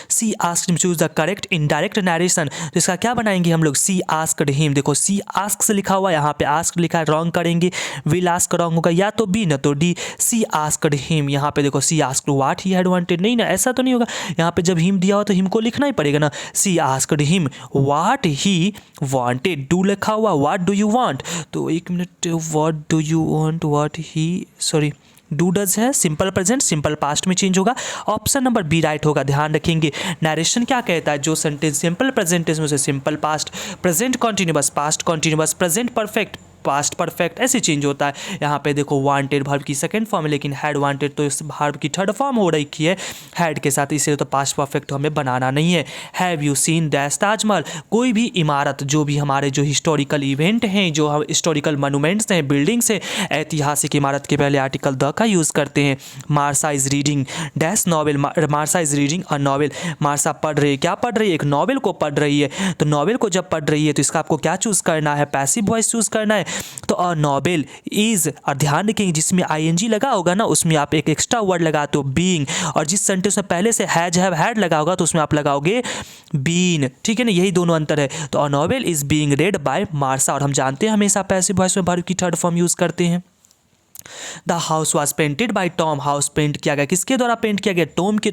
She asked him, choose the correct indirect narration. तो इसका क्या बनाएंगे हम लोग, सी आस्क्ड हिम। देखो सी आस्क से लिखा हुआ है, यहाँ पे आस्क लिखा है, रॉन्ग करेंगे, विल आस्क रॉन्ग होगा, या तो बी न तो डी। सी आस्क्ड हिम, यहाँ पे देखो she asked what he had wanted, नहीं ना, ऐसा तो नहीं होगा। यहाँ पे जब हिम दिया हो तो हिम को लिखना ही पड़ेगा ना। She asked him what he wanted, do लिखा हुआ, व्हाट डू यू वांट। तो एक minute, what do you want, what he, sorry do does है, सिंपल प्रेजेंट, सिंपल पास्ट में चेंज होगा। ऑप्शन नंबर बी राइट होगा। ध्यान रखेंगे, नरेशन क्या कहता है, जो सेंटेंस सिंपल प्रेजेंट है उसे simple past, present continuous, past continuous, present perfect, past perfect, ऐसे चेंज होता है। यहाँ पे देखो वांटेड वर्ब की सेकंड फॉर्म है, लेकिन हैड वांटेड तो इस वर्ब की थर्ड फॉर्म हो रही है हैड के साथ, इसलिए तो पास्ट परफेक्ट तो हमें बनाना नहीं है। Have you seen that Taj Mahal, कोई भी इमारत, जो भी हमारे जो हिस्टोरिकल इवेंट हैं, जो हम हिस्टोरिकल मोनूमेंट्स हैं, बिल्डिंग्स हैं, ऐतिहासिक इमारत के पहले आर्टिकल द का यूज़ करते हैं। Marsa is reading dash novel, Marsa is reading a novel, Marsa पढ़ रही है, क्या पढ़ रही है, एक नॉवेल को पढ़ रही है। तो नॉवेल को जब पढ़ रही है तो इसका आपको क्या चूज़ करना है, पैसिव वॉइस चूज़ करना है। तो अ नॉवेल इज, और ध्यान रखेंगे जिसमें आईएनजी लगा होगा ना उसमें आप एक एक्स्ट्रा वर्ड लगाते हो बीइंग, और जिस सेंटेंस में पहले से हैज हैव हैड लगा होगा तो उसमें आप लगाओगे बीन, ठीक है ना, यही दोनों अंतर है। तो a novel is being read by Marsha, और हम जानते हैं हमेशा पैसिव वॉइस में वर्ब की थर्ड फॉर्म यूज़ करते हैं। The house was painted by Tom, house paint किया गया, किसके द्वारा पेंट किया गया,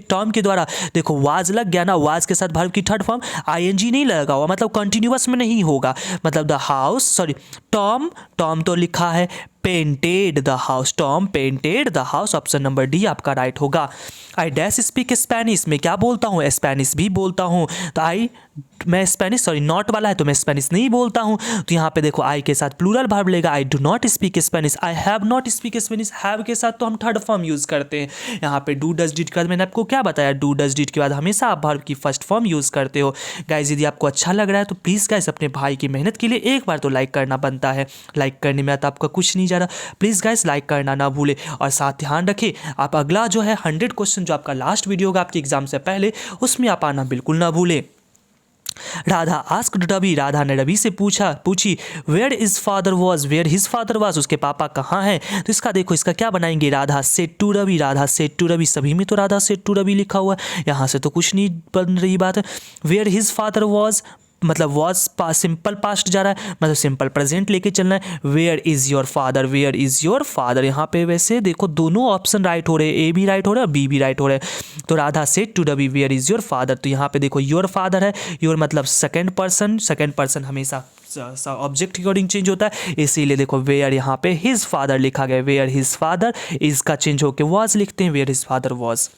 टॉम के द्वारा। देखो वाज लग गया ना, वाज के साथ वर्ब की थर्ड फॉर्म आईएनजी नहीं लगा हुआ, मतलब कंटिन्यूअस में नहीं होगा। मतलब द हाउस, सॉरी टॉम तो लिखा है, painted the house, Tom painted the house, option number D आपका राइट होगा। आई डैश स्पीक स्पेनिश, मैं क्या बोलता हूँ, स्पेनिश भी बोलता हूँ। तो मैं स्पेनिश, सॉरी नॉट वाला है तो मैं स्पेनिश नहीं बोलता हूँ। तो यहाँ पे देखो आई के साथ प्लूरल वर्ब लेगा, आई do not speak Spanish, I have not speak Spanish, have के साथ तो हम थर्ड फॉर्म यूज़ करते हैं। यहाँ पे डू डज डिड के बाद मैंने आपको क्या बताया, डू डज डिड के बाद हमेशा आप वर्ब की फर्स्ट फॉर्म यूज़ करते हो। गाइज यदि आपको अच्छा लग रहा है तो प्लीज़ गाइज अपने भाई की मेहनत के लिए एक बार तो लाइक करना बनता है। लाइक करने में तो आपका कुछ नहीं जा रहा, प्लीज़ गाइज लाइक करना ना भूले। और साथ ध्यान रखें आप अगला जो है 100 क्वेश्चन जो आपका लास्ट वीडियो होगा आपके एग्जाम से पहले, उसमें आप आना बिल्कुल ना भूलें। राधा आस्क्ड रवि, राधा ने रवि से पूछी where is father was, where his father was, उसके पापा कहाँ हैं। तो इसका देखो, इसका क्या बनाएंगे, Radha said to Ravi, Radha said to Ravi, सभी में तो राधा सेड टू रवि लिखा हुआ है, यहाँ से तो कुछ नहीं बन रही बात है। वेयर हिज फादर वॉज, मतलब वॉज सिंपल पास्ट जा रहा है, मतलब सिंपल प्रेजेंट लेके चलना है। Where is your father, where is your father, यहाँ पे वैसे देखो दोनों ऑप्शन राइट हो रहे हैं, ए भी राइट हो रहा है और बी भी राइट हो रहा है। तो Radha said to Ravi where is your father, तो यहाँ पे देखो योर फादर है, योर मतलब सेकंड पर्सन हमेशा ऑब्जेक्ट के अकॉर्डिंग चेंज होता है, इसीलिए देखो वेयर यहाँ पे हिज फादर लिखा गया, वेयर हिज फादर, इसका चेंज होकर वॉज लिखते हैं, where his father was.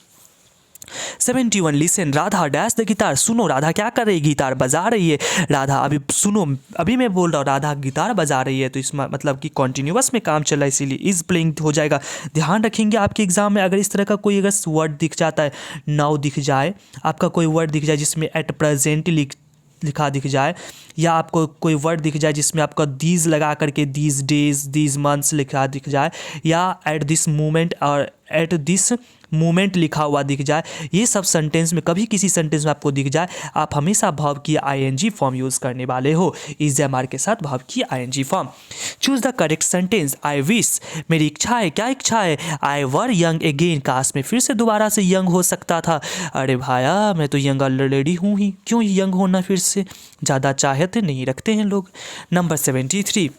71 listen Radha dash the guitar, सुनो राधा क्या कर रही है, गिटार बजा रही है। राधा अभी सुनो, अभी मैं बोल रहा हूँ राधा गिटार बजा रही है, तो इसमें मतलब कि कॉन्टिन्यूअस में काम चल रहा है, इसीलिए इज प्लेइंग हो जाएगा। ध्यान रखेंगे आपके एग्जाम में अगर इस तरह का कोई अगर वर्ड दिख जाता है, नाउ दिख जाए, आपका कोई वर्ड दिख जाए जिसमें एट प्रेजेंट लिखा दिख जाए, या आपको कोई वर्ड दिख जाए जिसमें आपका दीज लगा करके दीज डेज दीज मंथ्स लिखा दिख जाए, या एट दिस मोमेंट और एट दिस मूवमेंट लिखा हुआ दिख जाए, ये सब सेंटेंस में कभी किसी सेंटेंस में आपको दिख जाए, आप हमेशा वर्ब की आईएनजी फॉर्म यूज़ करने वाले हो, इज एम आर के साथ वर्ब की ING form. Choose the correct sentence. I wish, मेरी इच्छा है, क्या इच्छा है? आई वर यंग अगेन, काश में फिर से दोबारा से यंग हो सकता था। अरे भाया, मैं तो यंग ऑलरेडी हूँ ही, क्यों यंग होना फिर से? ज़्यादा चाहते नहीं रखते हैं लोग। Number 73,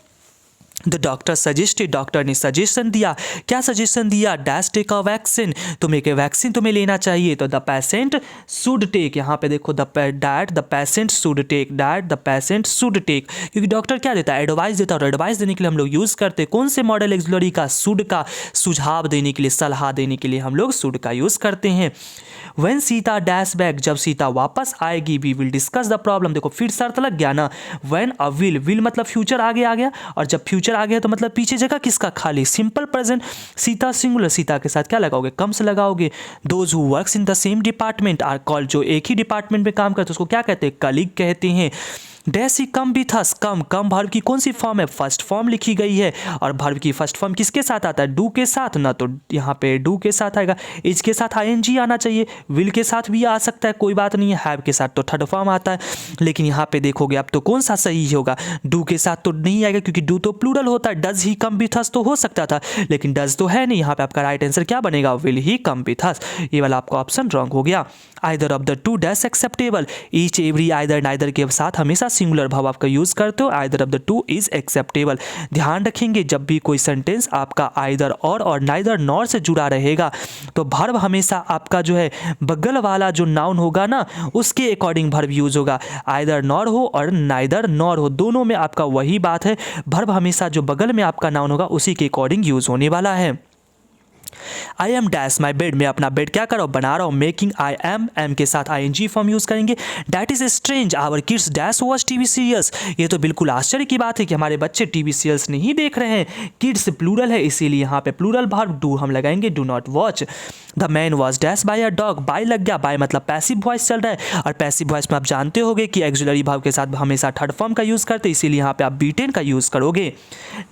the doctor suggested, doctor ने सजेशन दिया, क्या सजेशन दिया? डैश टेक अ वैक्सीन, तुम्हें एक वैक्सीन तुम्हें लेना चाहिए। तो द पेशेंट शुड टेक, यहाँ पे देखो that the patient should take, that the patient should take, क्योंकि डॉक्टर क्या देता है? एडवाइस देता है, और एडवाइस देने के लिए हम लोग यूज़ करते हैं कौन से मॉडल एक्सुलरी का? शुड का। सुझाव देने के लिए, सलाह देने के लिए हम लोग शुड का यूज़ करते हैं। व्हेन सीता डैश बैक, जब सीता वापस आएगी, we will discuss the problem, देखो फिर शर्त लग गया ना। व्हेन अ विल मतलब फ्यूचर आगे आ गया, और जब फ्यूचर आ गया तो मतलब पीछे जगह किसका खाली? Simple present. Sita singular, Sita के साथ क्या लगाओगे? कम से लगाओगे। Those who works in the same department are called, जो एक ही डिपार्टमेंट में काम करते हैं उसको क्या कहते हैं? कलीग कहते हैं। डैश ही कम भी था, कम वर्ब की कौन सी फॉर्म है? फर्स्ट फॉर्म लिखी गई है, और वर्ब की फर्स्ट फॉर्म किसके साथ आता है? डू के साथ ना, तो यहाँ पे डू के साथ आएगा। इज के साथ आईएनजी आना चाहिए, विल के साथ भी आ सकता है, कोई बात नहीं है। हैव के साथ तो थर्ड फॉर्म आता है, लेकिन यहाँ पे देखोगे अब तो कौन सा सही होगा? डू के साथ तो नहीं आएगा, क्योंकि डू तो प्लूरल होता है। डज ही कम भी थस तो हो सकता था, लेकिन डज तो है नहीं। यहाँ पे आपका राइट आंसर क्या बनेगा? विल ही कम भी थस। ये वाला आपका ऑप्शन रॉन्ग हो गया। Either of the two dash acceptable, each every either neither के साथ हमेशा सिंगुलर भाव आपका यूज़ करते हो। Either of the two is acceptable. ध्यान रखेंगे जब भी कोई सेंटेंस आपका आइदर और नाइदर नॉर से जुड़ा रहेगा तो वर्ब हमेशा आपका जो है बगल वाला जो नाउन होगा ना उसके अकॉर्डिंग वर्ब यूज़ होगा। आइदर नॉर हो और नाइदर नॉर हो, दोनों में आपका वही बात है, वर्ब हमेशा जो बगल में आपका नाउन होगा उसी के अकॉर्डिंग यूज़ होने वाला है। I am dash my bed, मैं अपना बेड क्या कर रहा हूँ? बना रहा हूँ। मेकिंग आई एम के साथ आईएनजी फॉर्म यूज़ करेंगे। That is strange our kids dash watch TV serials, ये तो बिल्कुल आश्चर्य की बात है कि हमारे बच्चे टीवी सीरियल्स नहीं देख रहे हैं। किड्स प्लूरल है, इसीलिए यहाँ पे प्लूरल वर्ब डू हम लगाएंगे, do not watch. The man was dash by a dog, by लग गया, बाय मतलब पैसिव वॉइस चल रहा है, और पैसिव वॉइस में आप जानते होगे कि एक्सुलरी भाव के साथ हमेशा थर्ड फॉर्म का यूज़ करते, इसीलिए यहाँ पे आप बीटेन का यूज़ करोगे।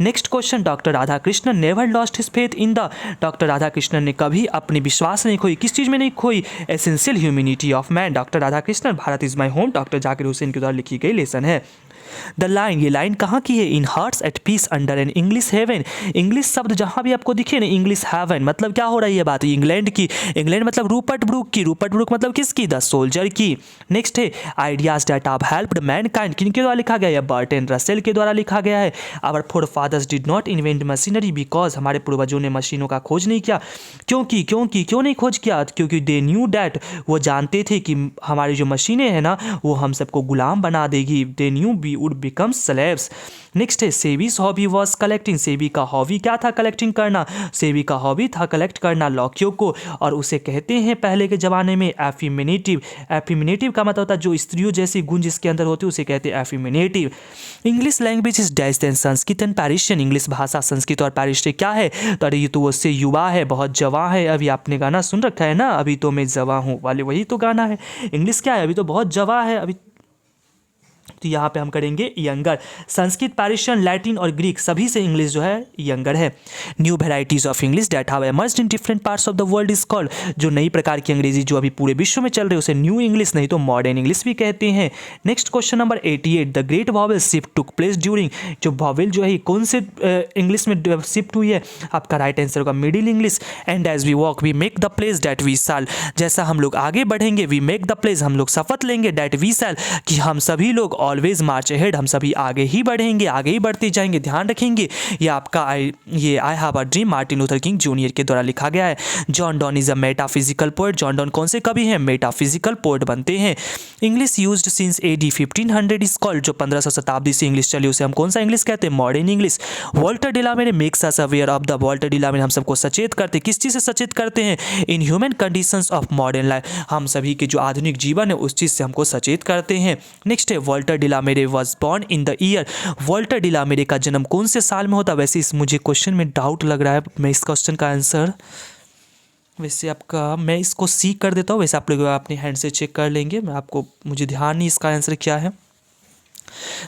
Next question, doctor Radha Krishnan never lost his faith in the, doctor Radha Krishnan ने कभी अपनी विश्वास नहीं खोई, किस चीज़ में नहीं खोई? Essential humanity of man. Doctor Radha Krishnan, Bharat is my home, doctor Zakir Hussain के द्वारा लिखी गई लेसन है। द लाइन, ये लाइन कहाँ की है? In hearts at peace under an English heaven, English शब्द जहाँ भी आपको दिखे ना इंग्लिश हेवन, मतलब क्या हो रही है बात? इंग्लैंड की, इंग्लैंड मतलब रूपर्ट ब्रूक की, रूपर्ट ब्रूक मतलब किसकी? द सोल्जर की। नेक्स्ट है ideas that have helped Mankind, किनके द्वारा लिखा गया है? बर्टन रसेल के द्वारा लिखा गया है। Our forefathers did not invent machinery because, हमारे पूर्वजों ने मशीनों का खोज नहीं किया, क्यों नहीं खोज किया? क्योंकि दे न्यू डैट, वो जानते थे कि हमारी जो मशीनें हैं ना वो हम सबको गुलाम बना देगी। They knew we would become slaves. Next है Sebi's hobby was collecting, Sebi का हॉबी क्या था? कलेक्टिंग करना। सेबी का हॉबी था कलेक्ट करना लौकियों को, और उसे कहते हैं पहले के ज़माने में एफिमिनेटिव। एफिमिनेटिव का मतलब होता है जो स्त्रियों जैसी गुण जिसके अंदर होती है उसे कहते हैं एफिमिनेटिव। English language is dash than Sanskrit and Persian, English भाषा संस्कृत और पैरिश क्या है? तो अरे ये तो उससे युवा है, बहुत जवां है। अभी आपने गाना सुन रखा है ना, अभी तो मैं जवां हूँ वाले, वही तो गाना है। इंग्लिश क्या है? अभी तो बहुत जवां है अभी, तो यहाँ पे हम करेंगे यंगर। संस्कृत, पैरिशियन, लैटिन और ग्रीक सभी से इंग्लिश जो है यंगर है। New varieties of English that have emerged in different parts of the world is called, जो नई प्रकार की अंग्रेजी जो अभी पूरे विश्व में चल रही है उसे न्यू इंग्लिश नहीं तो मॉडर्न इंग्लिश भी कहते हैं। Next question number 88, the great vowel shift took place during, जो वॉवेल जो है कौन से इंग्लिश में शिफ्ट हुई है? आपका राइट आंसर होगा middle English. And as we walk we make the place that we shall, जैसा हम लोग आगे बढ़ेंगे वी मेक द प्लेस, हम लोग शपथ लेंगे, दैट वी शैल कि हम सभी लोग ऑलवेज मार्च अहेड, हम सभी आगे ही बढ़ेंगे, आगे ही बढ़ते जाएंगे। ध्यान रखेंगे ये आपका I have a dream Martin Luther King junior के द्वारा लिखा गया है। John Donne is a metaphysical poet, John Donne कौन से कवि हैं? मेटाफिजिकल पोएट बनते हैं। English used since AD 1500 is called, जो 1500 शताब्दी से इंग्लिश चली उसे हम कौन सा इंग्लिश कहते हैं? Modern English. Walter de la Mare makes us aware of the, Walter de la Mare हम सबको सचेत करते, किस चीज़ से सचेत करते हैं? In human conditions of modern life, हम सभी के जो आधुनिक जीवन है उस चीज़ से हमको सचेत करते हैं। नेक्स्ट है Walter de la Mare was born in the year, Walter de la Mare का जन्म कौन से साल में होता? वैसे इस मुझे क्वेश्चन में डाउट लग रहा है, मैं इस क्वेश्चन का आंसर वैसे आपका मैं इसको सी कर देता हूँ, वैसे आप लोग अपने हैंड से चेक कर लेंगे, मैं आपको मुझे ध्यान नहीं इसका आंसर क्या है।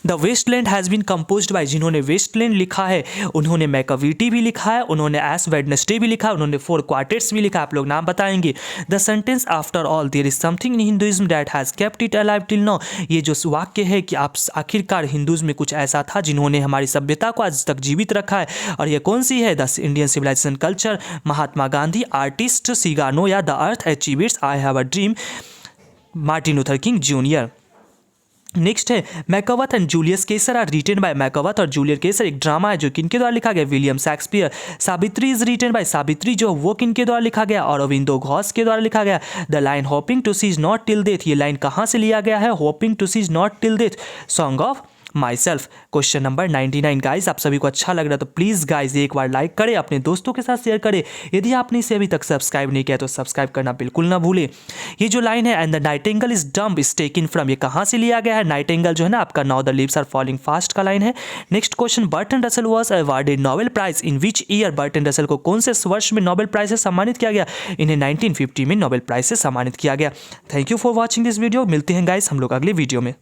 The Waste Land has been composed by, जिन्होंने वेस्टलैंड लिखा है उन्होंने मैकाविटी भी लिखा है, उन्होंने एस वेडनेसडे भी लिखा है, उन्होंने फोर क्वार्टेट्स भी लिखा है। आप लोग नाम बताएंगे। The sentence after all there is something in Hinduism that has kept it alive till now, ये जो वाक्य है कि आप आखिरकार हिंदुइज्म में कुछ ऐसा था जिन्होंने हमारी सभ्यता को आज तक जीवित रखा है। और ये कौन सी है? The Indian civilisation culture, Mahatma Gandhi, artist सिगानो या the earth achieve its I have a dream, Martin Luther King Junior. Next है Macbeth and Julius Caesar are written by, Macbeth और जूलियस केसर एक ड्रामा है जो किनके द्वारा लिखा गया? William Shakespeare. Savitri is written by, Savitri जो वो किनके द्वारा लिखा गया? अरविंदो घोष के द्वारा लिखा गया। The line hoping to cease not till death, ये लाइन कहाँ से लिया गया है? Hoping to cease not till death, song of myself. Question number 99 guys, आप सभी को अच्छा लग रहा है तो प्लीज़ गाइज एक बार लाइक करें, अपने दोस्तों के साथ शेयर करें। यदि आपने इसे अभी तक सब्सक्राइब नहीं किया तो सब्सक्राइब करना बिल्कुल ना भूलें। ये जो लाइन है and the Nightingale is dumb is taken from, ये कहाँ से लिया गया है? नाइटिंगेल जो है ना आपका now the leaves are falling fast का लाइन है। Next question, Bertrand Russell was awarded Nobel prize in which year, Bertrand Russell को कौन से वर्ष में नोबेल प्राइज से सम्मानित किया गया? इन्हें 1950 में नोबेल प्राइज से सम्मानित किया गया। Thank you for watching this video. मिलते हैं गाइज हम लोग अगले वीडियो में।